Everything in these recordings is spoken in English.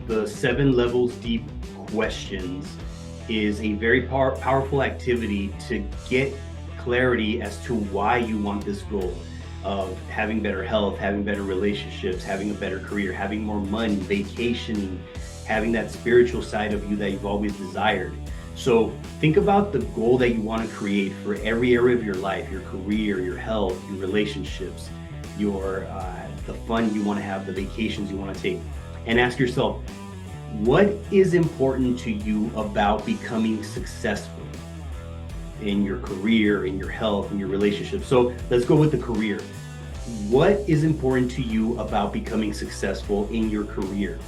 the 7 levels deep questions is a very powerful activity to get clarity as to why you want this goal of having better health, having better relationships, having a better career, having more money, vacationing, having that spiritual side of you that you've always desired. So think about the goal that you want to create for every area of your life, your career, your health, your relationships, your the fun you want to have, the vacations you want to take, and ask yourself, what is important to you about becoming successful in your career, in your health, in your relationships? So let's go with the career. What is important to you about becoming successful in your career?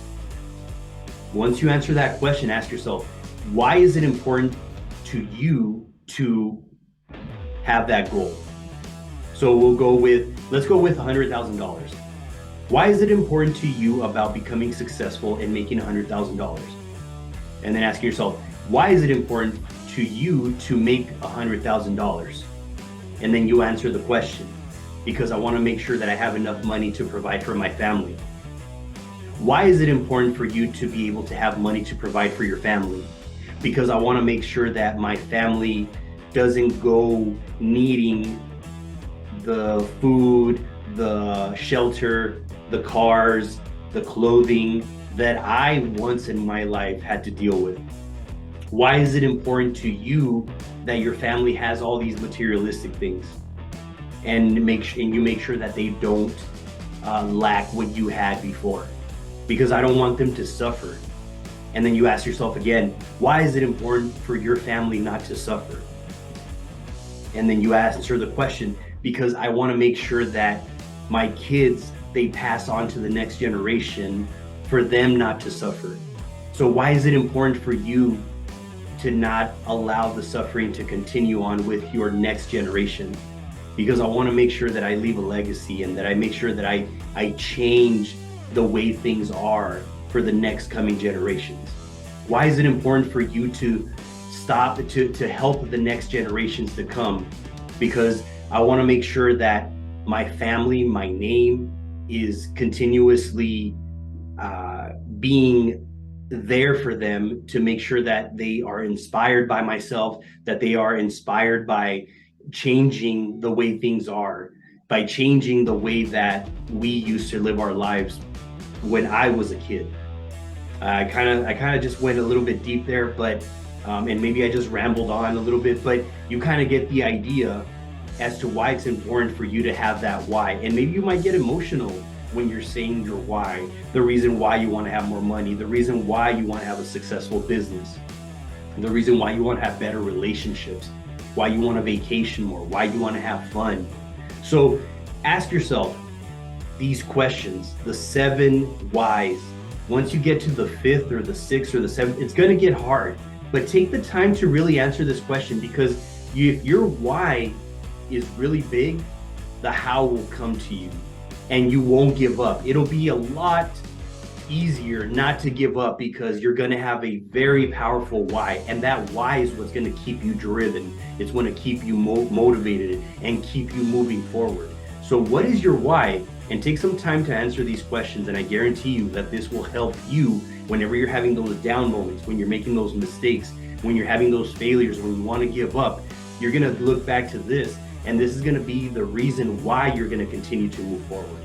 Once you answer that question, ask yourself, why is it important to you to have that goal? So let's go with $100,000. Why is it important to you about becoming successful and making $100,000? And then ask yourself, why is it important to you to make $100,000? And then you answer the question, because I want to make sure that I have enough money to provide for my family. Why is it important for you to be able to have money to provide for your family? Because I want to make sure that my family doesn't go needing the food, the shelter, the cars, the clothing that I once in my life had to deal with. Why is it important to you that your family has all these materialistic things, and you make sure that they don't lack what you had before? Because I don't want them to suffer. And then you ask yourself again, why is it important for your family not to suffer? And then you answer the question, because I want to make sure that my kids, they pass on to the next generation for them not to suffer. So why is it important for you to not allow the suffering to continue on with your next generation? Because I want to make sure that I leave a legacy, and that I make sure that I change the way things are for the next coming generations. Why is it important for you to help the next generations to come? Because I want to make sure that my family, my name is continuously being there for them, to make sure that they are inspired by myself, that they are inspired by changing the way things are, by changing the way that we used to live our lives when I was a kid. I kind of just went a little bit deep there, but and maybe I just rambled on a little bit, but you kind of get the idea as to why it's important for you to have that why. And maybe you might get emotional when you're saying your why, the reason why you want to have more money, the reason why you want to have a successful business, the reason why you want to have better relationships, why you want to vacation more, why you want to have fun. So ask yourself these questions, the 7 whys. Once you get to the 5th or the 6th or the 7th, it's going to get hard, but take the time to really answer this question, because if your why is really big, the how will come to you and you won't give up. It'll be a lot easier not to give up, because you're going to have a very powerful why, and that why is what's going to keep you driven. It's going to keep you motivated and keep you moving forward. So what is your why? And take some time to answer these questions, and I guarantee you that this will help you whenever you're having those down moments, when you're making those mistakes, when you're having those failures, when you want to give up. You're going to look back to this, and this is going to be the reason why you're going to continue to move forward.